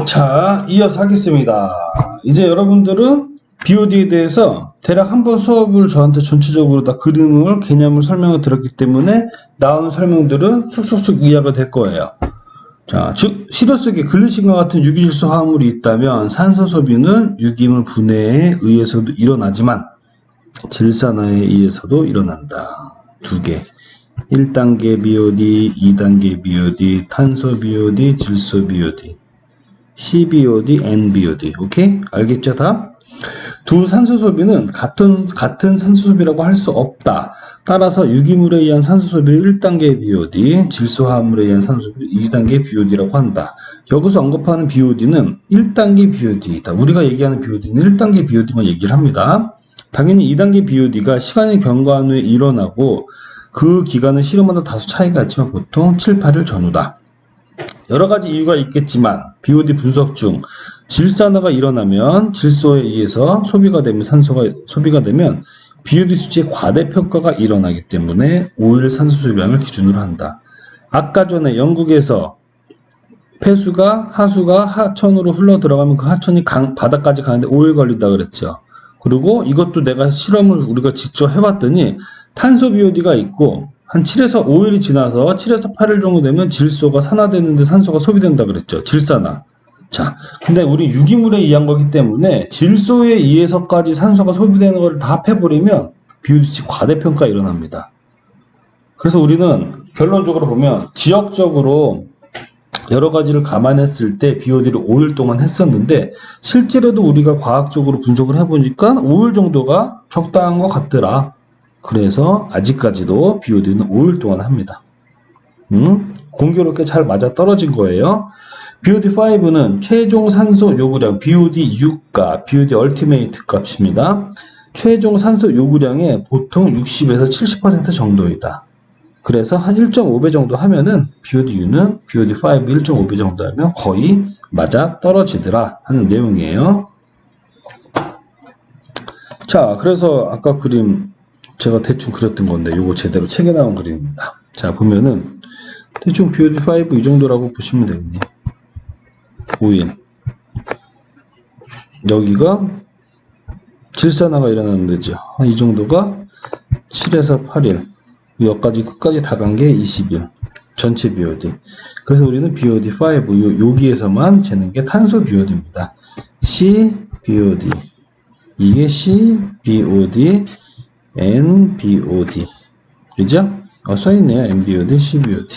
자, 이어서 하겠습니다. 이제 여러분들은 BOD에 대해서 대략 한번 수업을 저한테 전체적으로 다 그림을, 개념을 설명을 들었기 때문에 나오는 설명들은 쑥쑥쑥 이해가 될 거예요. 자, 즉 시료 속에 글리신과 같은 유기질소 화합물이 있다면 산소 소비는 유기물 분해에 의해서도 일어나지만 질산화에 의해서도 일어난다. 두 개. 1단계 BOD, 2단계 BOD, 탄소 BOD, 질소 BOD, CBOD, NBOD. 오케이? 알겠죠? 다? 두 산소 소비는 같은 산소 소비라고 할 수 없다. 따라서 유기물에 의한 산소 소비를 1단계 BOD, 질소화합물에 의한 산소 소비를 2단계 BOD라고 한다. 여기서 언급하는 BOD는 1단계 BOD이다. 우리가 얘기하는 BOD는 1단계 BOD만 얘기를 합니다. 당연히 2단계 BOD가 시간이 경과한 후에 일어나고 그 기간은 실험마다 다소 차이가 있지만 보통 7, 8일 전후다. 여러 가지 이유가 있겠지만 BOD 분석 중 질산화가 일어나면 질소에 의해서 산소가 소비가 되면 BOD 수치의 과대평가가 일어나기 때문에 5일 산소 소비량을 기준으로 한다. 아까 전에 영국에서 폐수가 하수가 하천으로 흘러 들어가면 그 하천이 바다까지 가는데 5일 걸린다 그랬죠. 그리고 이것도 내가 실험을 우리가 직접 해봤더니 탄소 BOD가 있고 한 7에서 5일이 지나서 7에서 8일 정도 되면 질소가 산화되는데 산소가 소비된다 그랬죠. 질산화. 자, 근데 우리 유기물에 의한 거기 때문에 질소에 의해서까지 산소가 소비되는 걸 다 합해버리면 BOD 과대평가 일어납니다. 그래서 우리는 결론적으로 보면 지역적으로 여러 가지를 감안했을 때 BOD를 5일 동안 했었는데 실제로도 우리가 과학적으로 분석을 해보니까 5일 정도가 적당한 것 같더라. 그래서 아직까지도 BOD는 5일 동안 합니다. 공교롭게 잘 맞아 떨어진 거예요. BOD5는 최종 산소 요구량 BOD 6가 BOD 얼티메이트 값입니다. 최종 산소 요구량의 보통 60에서 70% 정도이다. 그래서 한 1.5배 정도 하면은 BOD-U는 BOD5 1.5배 정도 하면 거의 맞아 떨어지더라 하는 내용이에요. 자, 그래서 아까 그림 제가 대충 그렸던 건데 요거 제대로 책에 나온 그림입니다. 자, 보면은 대충 BOD5 이 정도라고 보시면 되겠네. 5일. 여기가 질산화가 일어나는 데죠. 이 정도가 7에서 8일. 여기까지 끝까지 다 간 게 20일. 전체 BOD. 그래서 우리는 BOD5 여기에서만 재는 게 탄소 BOD입니다. CBOD. 이게 CBOD, NBOD. 그죠? 써있네요. NBOD, CBOD.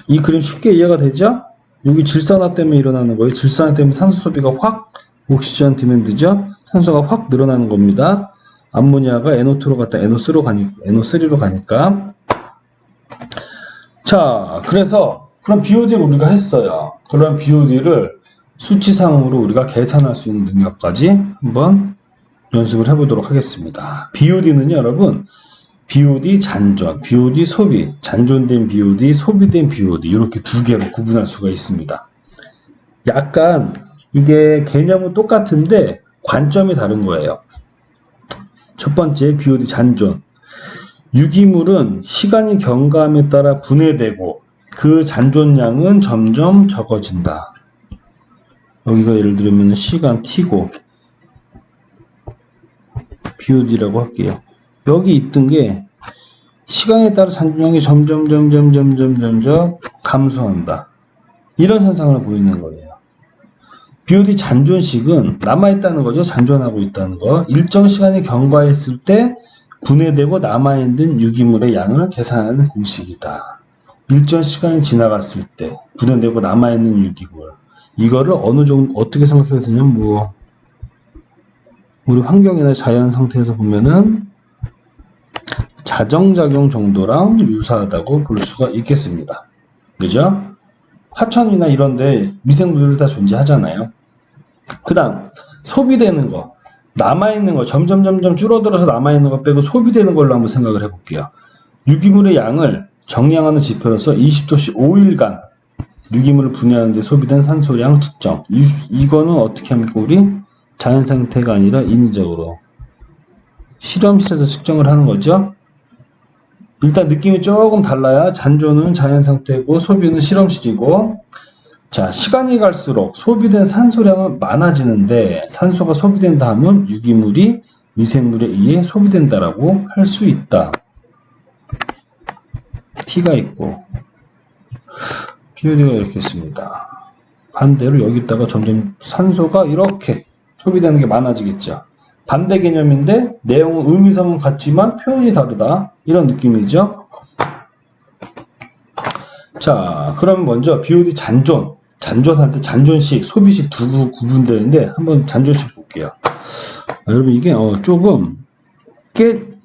이 그림 쉽게 이해가 되죠? 여기 질산화 때문에 일어나는 거예요. 질산화 때문에 산소 소비가 확, 옥시전 디맨드죠? 산소가 확 늘어나는 겁니다. 암모니아가 NO2로 갔다 NO3로 가니까. 자, 그래서 그럼 BOD를 우리가 했어요. 그럼 BOD를 수치상으로 우리가 계산할 수 있는 능력까지 한번 연습을 해보도록 하겠습니다. BOD는요, 여러분, BOD 잔존, BOD 소비, 잔존된 BOD, 소비된 BOD 이렇게 두 개로 구분할 수가 있습니다. 약간 이게 개념은 똑같은데 관점이 다른 거예요. 첫 번째 BOD 잔존. 유기물은 시간이 경과함에 따라 분해되고 그 잔존량은 점점 적어진다. 여기가 예를 들면 시간 t고 BOD라고 할게요. 여기 있던 게 시간에 따라 잔존량이 점점 감소한다. 이런 현상을 보이는 거예요. BOD 잔존식은 남아있다는 거죠. 잔존하고 있다는 거. 일정 시간이 경과했을 때 분해되고 남아있는 유기물의 양을 계산하는 공식이다. 일정 시간이 지나갔을 때 분해되고 남아있는 유기물. 이거를 어느 정도 어떻게 생각해야 되냐면 우리 환경이나 자연 상태에서 보면은 자정작용 정도랑 유사하다고 볼 수가 있겠습니다. 그죠? 하천이나 이런데 미생물들이 다 존재하잖아요. 그 다음 소비되는 거, 남아있는 거, 점점 줄어들어서 남아있는 거 빼고 소비되는 걸로 한번 생각을 해볼게요. 유기물의 양을 정량하는 지표로서 20도씨 5일간 유기물을 분해하는 데 소비된 산소량 측정. 이거는 어떻게 합니까? 우리 자연 상태가 아니라 인위적으로 실험실에서 측정을 하는 거죠. 일단 느낌이 조금 달라요. 잔존은 자연 상태고 소비는 실험실이고. 자, 시간이 갈수록 소비된 산소량은 많아지는데 산소가 소비된 다음은 유기물이 미생물에 의해 소비된다라고 할 수 있다. T가 있고 POD가 이렇게 있습니다. 반대로 여기다가 점점 산소가 이렇게 소비되는 게 많아지겠죠. 반대 개념인데 내용은 의미상은 같지만 표현이 다르다. 이런 느낌이죠. 자, 그럼 먼저 BOD 잔존할 때 잔존식, 소비식 두 구분되는데 한번 잔존식 볼게요. 여러분 이게 조금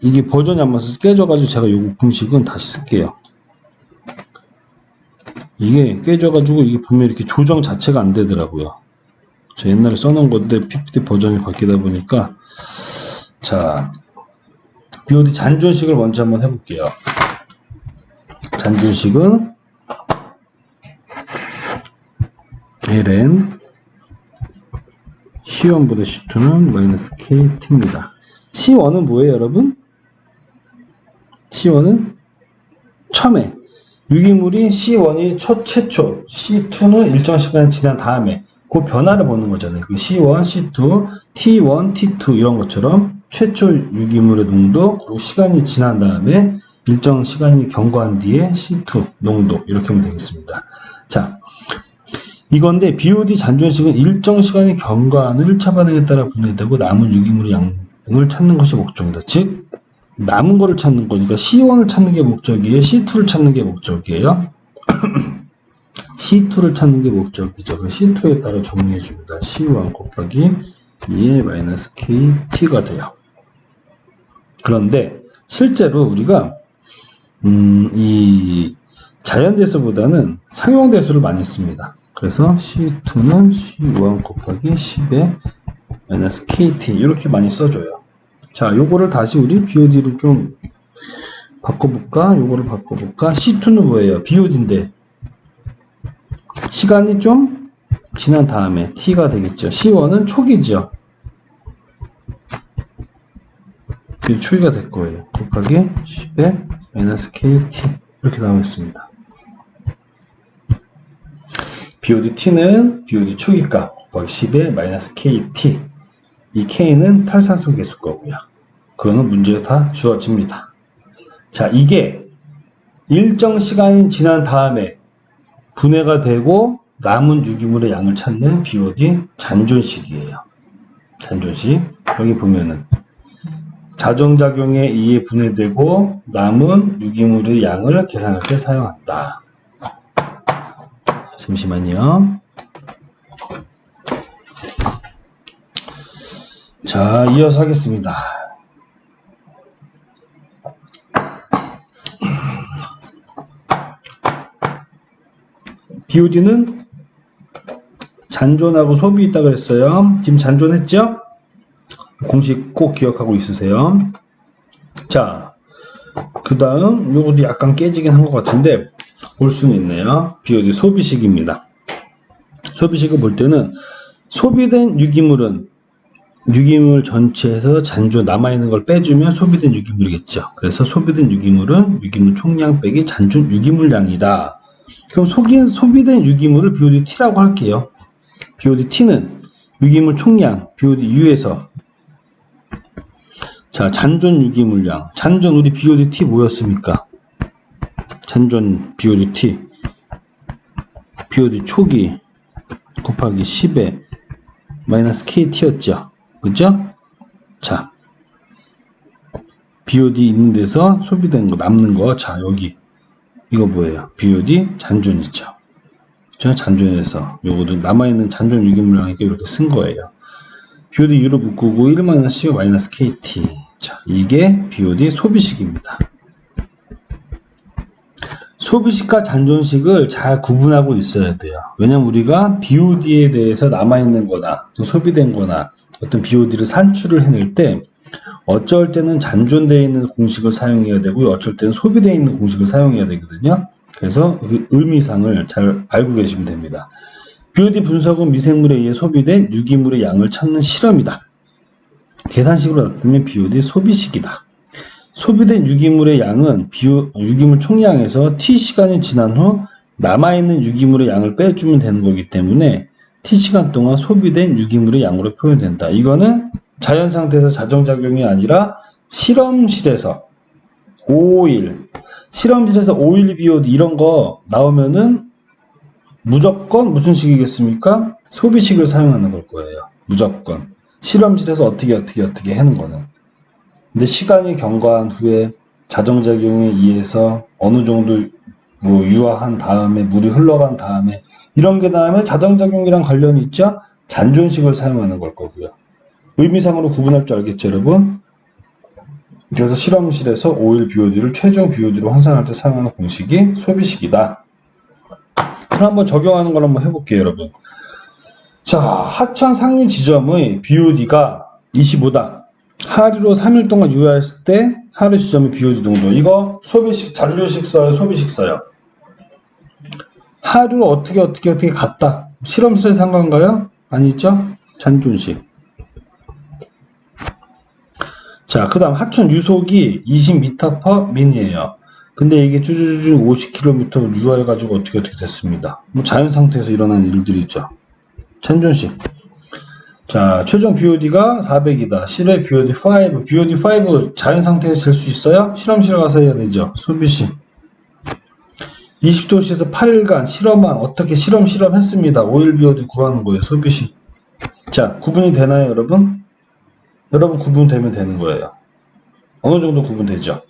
이게 버전이 안 맞아서 깨져가지고 제가 요거 공식은 다시 쓸게요. 이게 깨져가지고 이게 보면 이렇게 조정 자체가 안 되더라고요. 저 옛날에 써놓은 건데 PPT 버전이 바뀌다 보니까 자, BOD 잔존식을 먼저 한번 해볼게요. 잔존식은 ln C1보다 C2는 마이너스 KT입니다. C1은 뭐예요, 여러분? C1은 처음에 유기물이 C1이 최초, C2는 일정 시간 지난 다음에 그 변화를 보는 거잖아요. 그 C1, C2, T1, T2 이런 것처럼 최초 유기물의 농도 그리고 시간이 지난 다음에 일정 시간이 경과한 뒤에 C2 농도 이렇게 하면 되겠습니다. 자, 이건데 BOD 잔존식은 일정 시간이 경과한 후 1차 반응에 따라 분해되고 남은 유기물의 양을 찾는 것이 목적이다. 즉 남은 거를 찾는 거니까 C1을 찾는 게 목적이에요. C2를 찾는 게 목적이에요. C2를 찾는 게 목적이죠. C2에 따라 정리해 줍니다. C1 곱하기 2의 마이너스 KT가 돼요. 그런데 실제로 우리가 이 자연대수보다는 상용대수를 많이 씁니다. 그래서 C2는 C1 곱하기 10의 마이너스 KT 이렇게 많이 써줘요. 자, 요거를 다시 우리 BOD로 좀 바꿔볼까? 요거를 바꿔볼까? C2는 뭐예요? BOD인데 시간이 좀 지난 다음에 T가 되겠죠. C1은 초기죠. 초기가 될 거예요. 곱하기 10의 마이너스 KT 이렇게 나오겠습니다. BOD T는 BOD 초기값 곱하기 10의 마이너스 KT. 이 K는 탈산소 개수 거고요. 그거는 문제에 다 주어집니다. 자, 이게 일정 시간이 지난 다음에 분해가 되고 남은 유기물의 양을 찾는 BOD 잔존식이에요. 잔존식. 여기 보면은 자정작용에 의해 분해되고 남은 유기물의 양을 계산할 때 사용한다. 잠시만요. 자, 이어서 하겠습니다. BOD는 잔존하고 소비 있다 그랬어요. 지금 잔존했죠? 공식 꼭 기억하고 있으세요. 자, 그 다음 요것도 약간 깨지긴 한 것 같은데 볼 수는 있네요. BOD 소비식입니다. 소비식을 볼 때는 소비된 유기물은 유기물 전체에서 잔존 남아있는 걸 빼주면 소비된 유기물이겠죠. 그래서 소비된 유기물은 유기물 총량 빼기 잔존 유기물량이다. 그럼 소비된 유기물을 BOD T라고 할게요. BOD T는 유기물 총량 BOD U에서 자, 잔존 유기물량. 잔존 우리 BOD T 뭐였습니까? 잔존 BOD T BOD 초기 곱하기 10의 마이너스 KT였죠. 그죠? 자, BOD 있는 데서 소비된 거, 남는 거. 자, 여기. 이거 뭐예요? BOD 잔존이죠. 그죠? 잔존에서. 요거도 남아있는 잔존 유기물량이니까 이렇게 쓴 거예요. BOD U로 묶고 1-CO 마이너스 KT. 자, 이게 BOD 소비식입니다. 소비식과 잔존식을 잘 구분하고 있어야 돼요. 왜냐면 우리가 BOD에 대해서 남아있는 거나 또 소비된 거나 어떤 BOD를 산출을 해낼 때 어쩔 때는 잔존되어 있는 공식을 사용해야 되고 어쩔 때는 소비되어 있는 공식을 사용해야 되거든요. 그래서 그 의미상을 잘 알고 계시면 됩니다. BOD 분석은 미생물에 의해 소비된 유기물의 양을 찾는 실험이다. 계산식으로 나타내면 BOD 소비식이다. 소비된 유기물의 양은 유기물 총량에서 T시간이 지난 후 남아있는 유기물의 양을 빼주면 되는 거기 때문에 T시간 동안 소비된 유기물의 양으로 표현된다. 이거는 자연 상태에서 자정작용이 아니라 실험실에서 실험실에서 오일 BOD 이런 거 나오면은 무조건 무슨 식이겠습니까? 소비식을 사용하는 걸 거예요. 무조건. 실험실에서 어떻게 하는 거는. 근데 시간이 경과한 후에 자정작용에 의해서 어느 정도 뭐 유화한 다음에 물이 흘러간 다음에 이런 게 다음에 자정작용이랑 관련이 있죠? 잔존식을 사용하는 걸 거고요. 의미상으로 구분할 줄 알겠죠, 여러분? 그래서 실험실에서 오일 BOD를 최종 BOD로 환산할 때 사용하는 공식이 소비식이다. 그럼 한번 적용하는 걸 한번 해볼게요, 여러분. 자, 하천 상류 지점의 BOD가 25다. 하류로 3일 동안 유효했을 때 하류 지점의 BOD 농도. 이거 소비식, 잔존식 써요, 소비식 써요. 하류로 어떻게 갔다. 실험실에서 한 건가요? 아니죠? 잔존식. 자, 그 다음 하천 유속이 20m/min이에요. 근데 이게 쭈쭈쭈 50km 유화해가지고 어떻게 됐습니다. 뭐 자연 상태에서 일어나는 일들이죠. 잔존식. 자, 최종 BOD가 400이다. 실외 BOD 5. BOD 5 자연 상태에서 잴 수 있어요? 실험실 가서 해야 되죠. 소비식. 20도씨에서 8일간 실험한 어떻게 실험했습니다. 오일 BOD 구하는 거예요. 소비식. 자, 구분이 되나요, 여러분? 여러분 구분되면 되는 거예요. 어느 정도 구분되죠?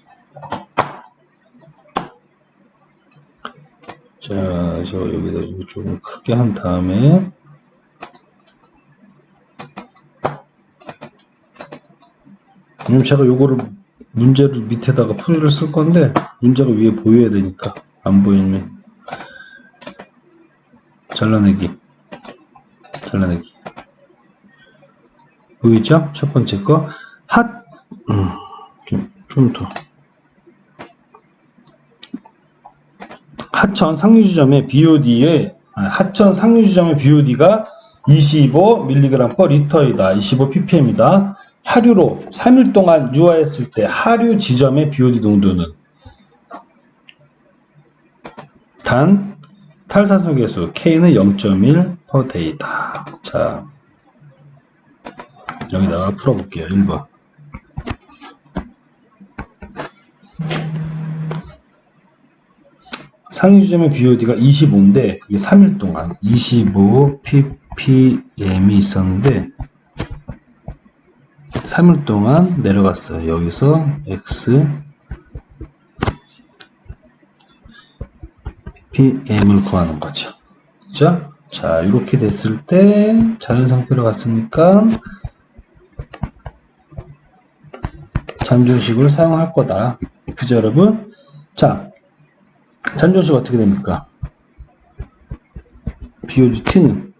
자, 저 여기다 이거 조금 크게 한 다음에 왜냐면 제가 요거를 문제를 밑에다가 풀이를 쓸 건데 문제가 위에 보여야 되니까 안 보이면 잘라내기 보이죠? 첫 번째 거 좀 더 하천 상류 지점의 BOD가 25mg/L이다. 25ppm이다. 하류로 3일 동안 유화했을 때 하류 지점의 BOD 농도는 단 탈산소 계수 K는 0.1/day다. 자, 여기다가 풀어볼게요. 1번. 상류 지점의 BOD가 25인데 그게 3일 동안 25ppm이 있었는데 3일 동안 내려갔어요. 여기서 X PM을 구하는 거죠. 그죠? 자, 이렇게 됐을 때 자연 상태로 갔으니까 잔존식을 사용할 거다. 그죠, 여러분? 자, 잔존식 어떻게 됩니까? BOD T는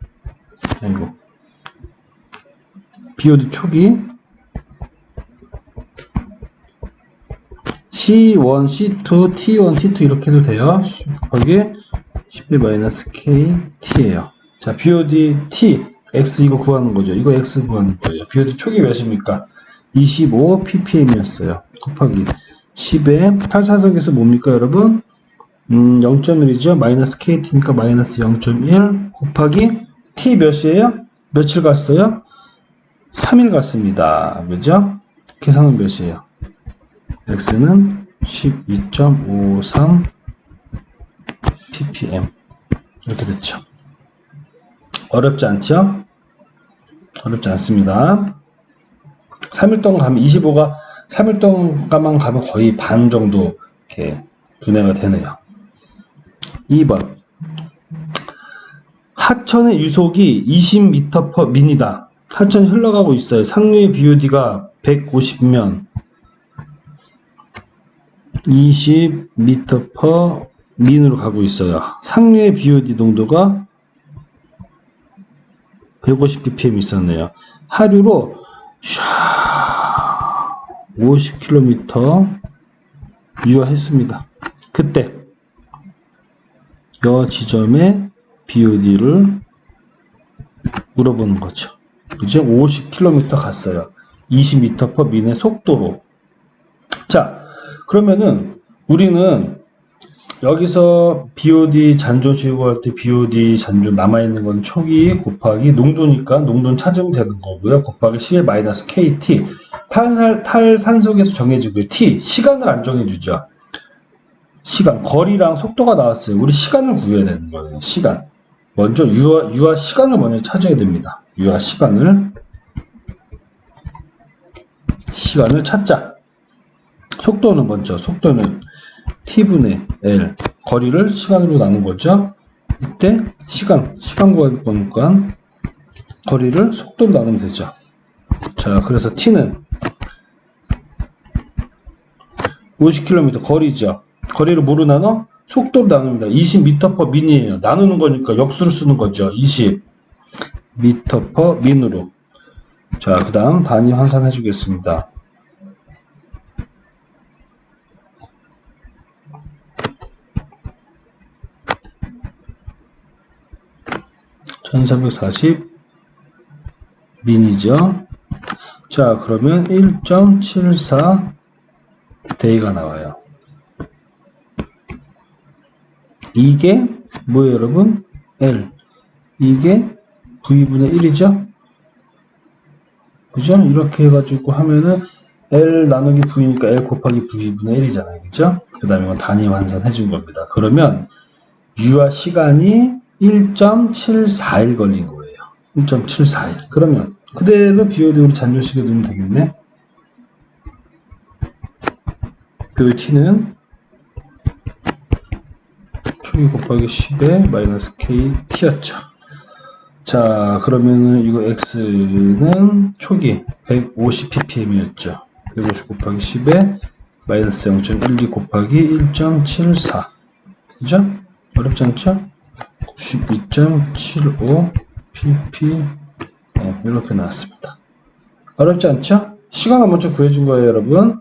BOD 초기 C1, C2, T1, T2 이렇게 해도 돼요. 거기에 10-KT예요. 자, BOD T, X 이거 구하는 거죠. 이거 X 구하는 거예요. BOD 초기 몇입니까? 25ppm이었어요. 곱하기 10에 탈사석에서 뭡니까, 여러분? 0.1이죠. 마이너스 KT니까 마이너스 0.1 곱하기 T 몇이에요? 며칠 갔어요? 3일 갔습니다. 그죠? 계산은 몇이에요? X는 12.53 ppm 이렇게 됐죠. 어렵지 않죠? 어렵지 않습니다. 3일 동안 가면 25가 3일 동안만 가면 거의 반 정도 이렇게 분해가 되네요. 2번. 하천의 유속이 20m/min이다. 하천이 흘러가고 있어요. 상류의 BOD가 150면 20m/min으로 가고 있어요. 상류의 BOD 농도가 150ppm 있었네요. 하류로 50km 유화했습니다. 그때 여 지점의 BOD를 물어보는 거죠. 이제 50km 갔어요. 20m/min의 속도로. 자, 그러면은 우리는 여기서 BOD 잔존 지우고 할 때 BOD 잔존 남아있는 건 초기 곱하기 농도니까 농도는 찾으면 되는 거고요. 곱하기 CL-KT. 탈산소계수 정해주고요. T. 시간을 안 정해주죠. 시간. 거리랑 속도가 나왔어요. 우리 시간을 구해야 되는 거예요. 시간. 먼저 유아 시간을 먼저 찾아야 됩니다. 유아 시간을 찾자. 속도는 먼저. 속도는 T분의 L. 거리를 시간으로 나눈 거죠. 이때 시간 구할 거니까 거리를 속도로 나누면 되죠. 자, 그래서 T는 50km 거리죠. 거리를 뭐로 나눠? 속도로 나눕니다. 20m/min이에요. 나누는 거니까 역수를 쓰는 거죠. 20m/min으로. 자, 그 다음 단위 환산해 주겠습니다. 1440 민이죠. 자, 그러면 1.74 데이가 나와요. 이게 뭐예요, 여러분? L. 이게 V분의 1이죠? 그죠? 이렇게 해가지고 하면은 L 나누기 V니까 L 곱하기 V분의 1이잖아요. 그죠? 그 다음에 이건 단위 환산해 준 겁니다. 그러면 유아 시간이 1.74일 걸린 거예요. 1.74일. 그러면 그대로 BOD 우리 잔존식에 넣으면 되겠네. 그 T는 초기 곱하기 10에 마이너스 KT였죠. 자, 그러면은 이거 X는 초기 150ppm이었죠. 150 곱하기 10에 마이너스 0.12 곱하기 1.74. 그죠? 어렵지 않죠? 92.75 ppm. 이렇게 나왔습니다. 어렵지 않죠? 시간을 먼저 구해준 거예요, 여러분.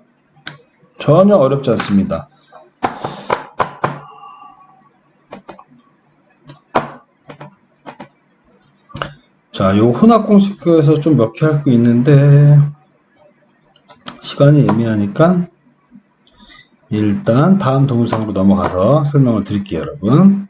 전혀 어렵지 않습니다. 자, 요 혼합 공식에서 좀 몇 개 할 거 있는데 시간이 애매하니까 일단 다음 동영상으로 넘어가서 설명을 드릴게요, 여러분.